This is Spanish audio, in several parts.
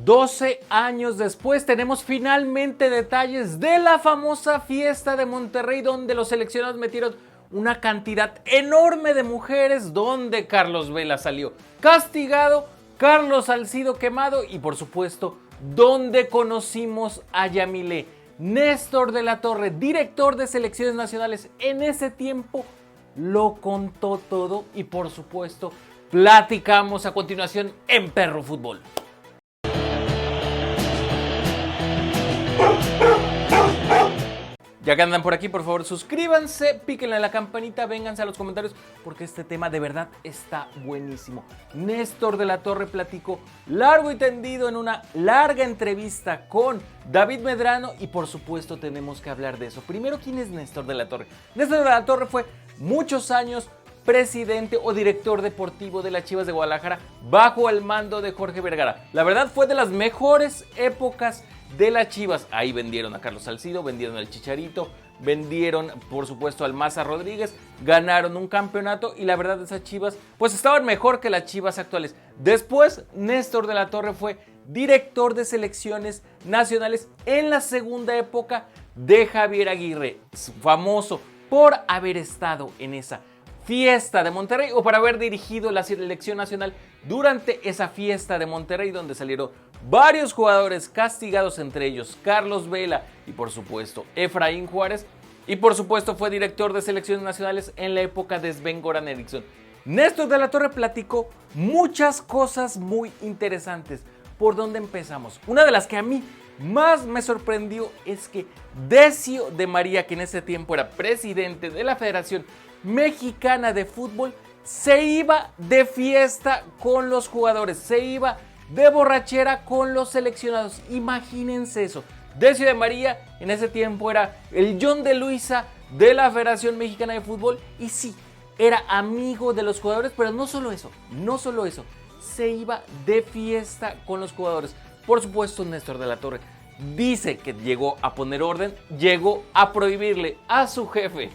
12 años después tenemos finalmente detalles de la famosa fiesta de Monterrey, donde los seleccionados metieron una cantidad enorme de mujeres, donde Carlos Vela salió castigado, Carlos Salcido quemado y por supuesto donde conocimos a Yamile. Néstor de la Torre, director de selecciones nacionales en ese tiempo, lo contó todo y por supuesto platicamos a continuación en Perro Fútbol. Ya que andan por aquí, por favor suscríbanse, píquenle a la campanita, vénganse a los comentarios porque este tema de verdad está buenísimo. Néstor de la Torre platicó largo y tendido en una larga entrevista con David Medrano y por supuesto tenemos que hablar de eso. Primero, ¿quién es Néstor de la Torre? Néstor de la Torre fue muchos años presidente o director deportivo de las Chivas de Guadalajara bajo el mando de Jorge Vergara. La verdad fue de las mejores épocas de las Chivas. Ahí vendieron a Carlos Salcido, vendieron al Chicharito, vendieron por supuesto al Maza Rodríguez, ganaron un campeonato y la verdad esas Chivas pues estaban mejor que las Chivas actuales. Después Néstor de la Torre fue director de selecciones nacionales en la segunda época de Javier Aguirre, famoso por haber estado en esa fiesta de Monterrey o por haber dirigido la selección nacional durante esa fiesta de Monterrey donde salieron varios jugadores castigados, entre ellos Carlos Vela y por supuesto Efraín Juárez, y por supuesto fue director de selecciones nacionales en la época de Sven-Goran Eriksson. Néstor de la Torre platicó muchas cosas muy interesantes. ¿Por dónde empezamos? Una de las que a mí más me sorprendió es que Decio de María, que en ese tiempo era presidente de la Federación Mexicana de Fútbol, se iba de fiesta con los jugadores, se iba de borrachera con los seleccionados. Imagínense eso. Decio de María en ese tiempo era el John de Luisa de la Federación Mexicana de Fútbol y sí, era amigo de los jugadores, pero no solo eso, se iba de fiesta con los jugadores. Por supuesto, Néstor de la Torre dice que llegó a poner orden, llegó a prohibirle a su jefe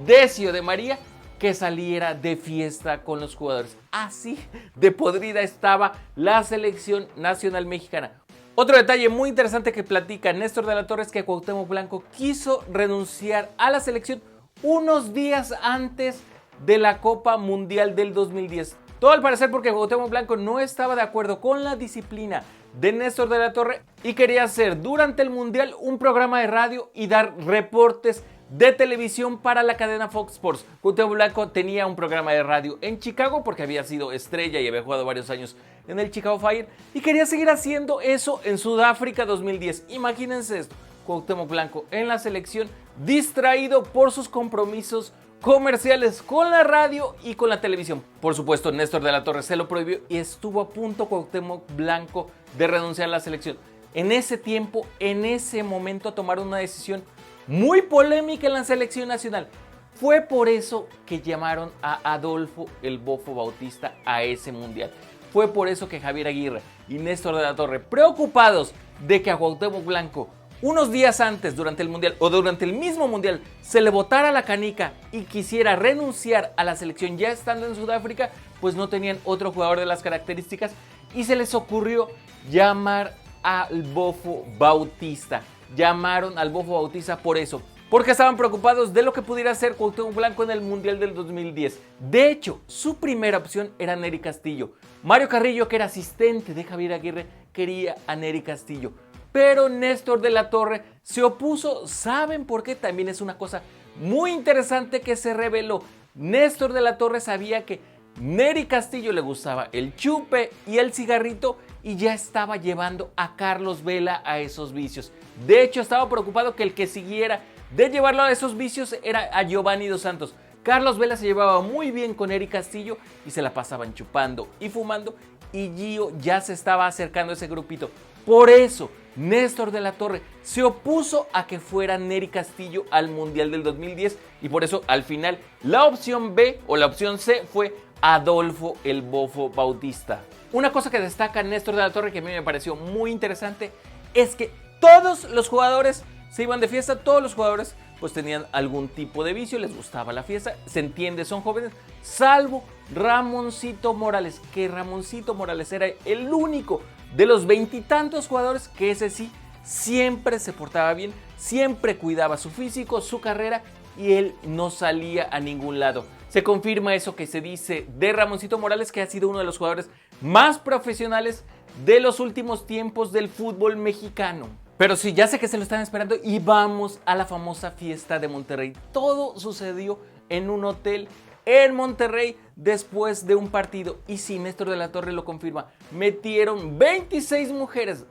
Decio de María que saliera de fiesta con los jugadores. Así de podrida estaba la selección nacional mexicana. Otro detalle muy interesante que platica Néstor de la Torre es que Cuauhtémoc Blanco quiso renunciar a la selección unos días antes de la Copa Mundial del 2010. Todo al parecer porque Cuauhtémoc Blanco no estaba de acuerdo con la disciplina de Néstor de la Torre y quería hacer durante el Mundial un programa de radio y dar reportes de televisión para la cadena Fox Sports. Cuauhtémoc Blanco tenía un programa de radio en Chicago porque había sido estrella y había jugado varios años en el Chicago Fire y quería seguir haciendo eso en Sudáfrica 2010. Imagínense esto, Cuauhtémoc Blanco en la selección, distraído por sus compromisos comerciales con la radio y con la televisión. Por supuesto, Néstor de la Torre se lo prohibió y estuvo a punto Cuauhtémoc Blanco de renunciar a la selección. En ese tiempo, en ese momento, tomaron una decisión muy polémica en la selección nacional. Fue por eso que llamaron a Adolfo el Bofo Bautista a ese mundial. Fue por eso que Javier Aguirre y Néstor de la Torre, preocupados de que a Cuauhtémoc Blanco unos días antes, durante el mundial o durante el mismo mundial, se le botara la canica y quisiera renunciar a la selección ya estando en Sudáfrica, pues no tenían otro jugador de las características y se les ocurrió llamar al Bofo Bautista. Llamaron al Bofo Bautista por eso, porque estaban preocupados de lo que pudiera hacer Cuauhtémoc Blanco en el Mundial del 2010. De hecho, su primera opción era Nery Castillo. Mario Carrillo, que era asistente de Javier Aguirre, quería a Nery Castillo. Pero Néstor de la Torre se opuso. ¿Saben por qué? También es una cosa muy interesante que se reveló. Néstor de la Torre sabía que Nery Castillo le gustaba el chupe y el cigarrito y ya estaba llevando a Carlos Vela a esos vicios. De hecho, estaba preocupado que el que siguiera de llevarlo a esos vicios era a Giovanni Dos Santos. Carlos Vela se llevaba muy bien con Nery Castillo y se la pasaban chupando y fumando y Gio ya se estaba acercando a ese grupito. Por eso, Néstor de la Torre se opuso a que fuera Nery Castillo al Mundial del 2010 y por eso al final la opción B o la opción C fue Adolfo el Bofo Bautista. Una cosa que destaca Néstor de la Torre que a mí me pareció muy interesante es que todos los jugadores se iban de fiesta, todos los jugadores pues tenían algún tipo de vicio, les gustaba la fiesta, se entiende, son jóvenes, salvo Ramoncito Morales, que Ramoncito Morales era el único de los veintitantos jugadores que ese sí siempre se portaba bien, siempre cuidaba su físico, su carrera y él no salía a ningún lado. Se confirma eso que se dice de Ramoncito Morales, que ha sido uno de los jugadores más profesionales de los últimos tiempos del fútbol mexicano. Pero sí, ya sé que se lo están esperando y vamos a la famosa fiesta de Monterrey. Todo sucedió en un hotel en Monterrey después de un partido. Y sí, Néstor de la Torre lo confirma. Metieron 26 mujeres.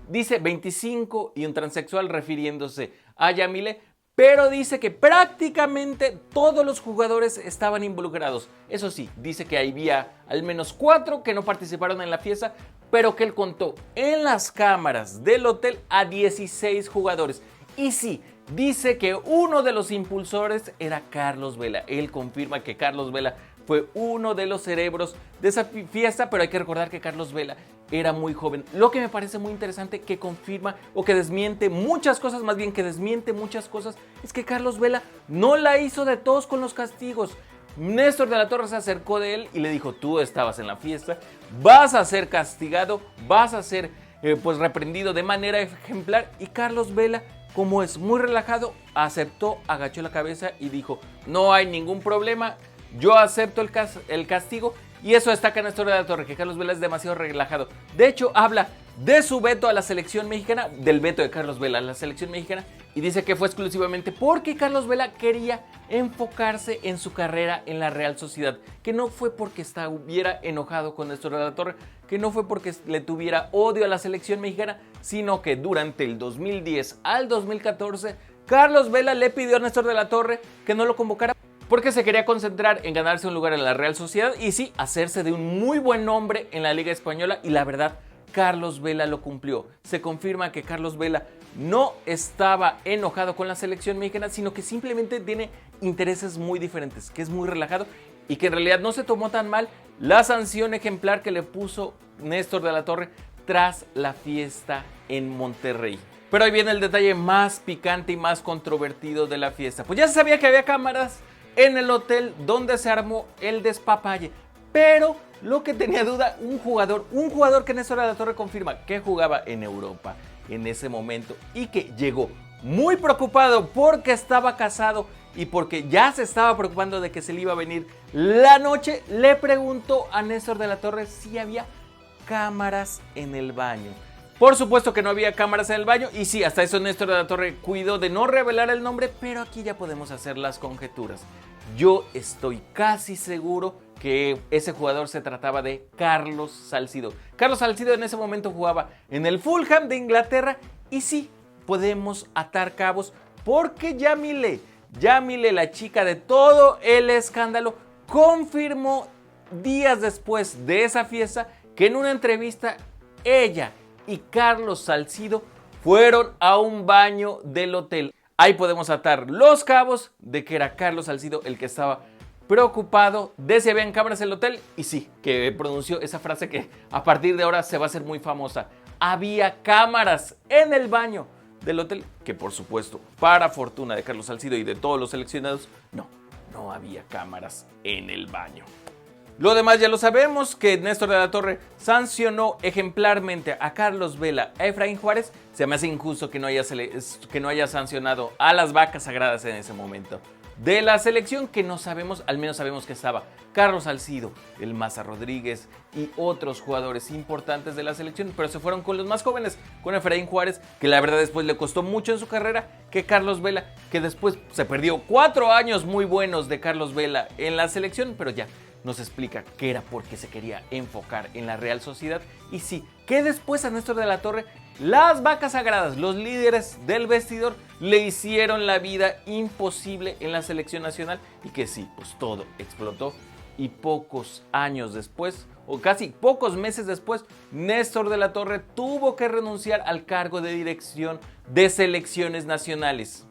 Dice 25 y un transexual refiriéndose a Yamile. Pero dice que prácticamente todos los jugadores estaban involucrados. Eso sí, dice que había al menos 4 que no participaron en la fiesta, pero que él contó en las cámaras del hotel a 16 jugadores. Y sí, dice que uno de los impulsores era Carlos Vela. Él confirma que Carlos Vela fue uno de los cerebros de esa fiesta, pero hay que recordar que Carlos Vela era muy joven. Lo que me parece muy interesante, que confirma o que desmiente muchas cosas, más bien que desmiente muchas cosas, es que Carlos Vela no la hizo de todos con los castigos. Néstor de la Torre se acercó de él y le dijo: tú estabas en la fiesta, vas a ser castigado, vas a ser reprendido de manera ejemplar. Y Carlos Vela, como es muy relajado, aceptó, agachó la cabeza y dijo: no hay ningún problema, yo acepto el castigo. Y eso destaca Néstor de la Torre, que Carlos Vela es demasiado relajado. De hecho, habla de su veto a la selección mexicana, del veto de Carlos Vela a la selección mexicana, y dice que fue exclusivamente porque Carlos Vela quería enfocarse en su carrera en la Real Sociedad, que no fue porque estuviera enojado con Néstor de la Torre, que no fue porque le tuviera odio a la selección mexicana, sino que durante el 2010 al 2014, Carlos Vela le pidió a Néstor de la Torre que no lo convocara, porque se quería concentrar en ganarse un lugar en la Real Sociedad y sí, hacerse de un muy buen nombre en la Liga Española. Y la verdad, Carlos Vela lo cumplió. Se confirma que Carlos Vela no estaba enojado con la selección mexicana, sino que simplemente tiene intereses muy diferentes, que es muy relajado y que en realidad no se tomó tan mal la sanción ejemplar que le puso Néstor de la Torre tras la fiesta en Monterrey. Pero ahí viene el detalle más picante y más controvertido de la fiesta. Pues ya se sabía que había cámaras en el hotel donde se armó el despapalle, pero lo que tenía duda, un jugador que Néstor de la Torre confirma que jugaba en Europa en ese momento y que llegó muy preocupado porque estaba casado y porque ya se estaba preocupando de que se le iba a venir la noche, le preguntó a Néstor de la Torre si había cámaras en el baño. Por supuesto que no había cámaras en el baño y sí, hasta eso Néstor de la Torre cuidó de no revelar el nombre, pero aquí ya podemos hacer las conjeturas. Yo estoy casi seguro que ese jugador se trataba de Carlos Salcido. Carlos Salcido en ese momento jugaba en el Fulham de Inglaterra y sí, podemos atar cabos porque Yamile, la chica de todo el escándalo, confirmó días después de esa fiesta que en una entrevista ella y Carlos Salcido fueron a un baño del hotel. Ahí podemos atar los cabos de que era Carlos Salcido el que estaba preocupado de si habían cámaras en el hotel. Y sí, que pronunció esa frase que a partir de ahora se va a hacer muy famosa. Había cámaras en el baño del hotel, que por supuesto, para fortuna de Carlos Salcido y de todos los seleccionados, no había cámaras en el baño. Lo demás ya lo sabemos, que Néstor de la Torre sancionó ejemplarmente a Carlos Vela, a Efraín Juárez. Se me hace injusto que no haya sancionado a las vacas sagradas en ese momento de la selección, que no sabemos, al menos sabemos que estaba Carlos Salcido, el Maza Rodríguez y otros jugadores importantes de la selección, pero se fueron con los más jóvenes, con Efraín Juárez, que la verdad después le costó mucho en su carrera, que Carlos Vela, que después se perdió 4 años muy buenos de Carlos Vela en la selección, pero ya nos explica que era porque se quería enfocar en la Real Sociedad. Y sí, que después a Néstor de la Torre, las vacas sagradas, los líderes del vestidor, le hicieron la vida imposible en la selección nacional y que sí, pues todo explotó. Y pocos años después, o casi pocos meses después, Néstor de la Torre tuvo que renunciar al cargo de dirección de selecciones nacionales.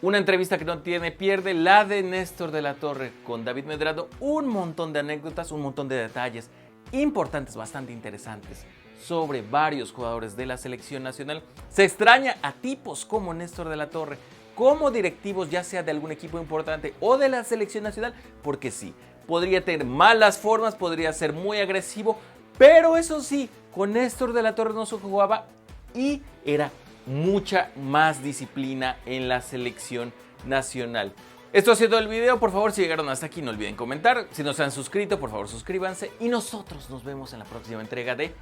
Una entrevista que no tiene pierde, la de Néstor de la Torre con David Medrano. Un montón de anécdotas, un montón de detalles importantes, bastante interesantes sobre varios jugadores de la selección nacional. Se extraña a tipos como Néstor de la Torre, como directivos ya sea de algún equipo importante o de la selección nacional, porque sí, podría tener malas formas, podría ser muy agresivo, Pero eso sí, con Néstor de la Torre no se jugaba y era mucha más disciplina en la selección nacional. Esto ha sido el video. Por favor, si llegaron hasta aquí, no olviden comentar. Si no se han suscrito, por favor suscríbanse. Y nosotros nos vemos en la próxima entrega de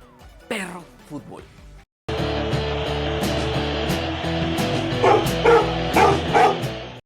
Perro Fútbol.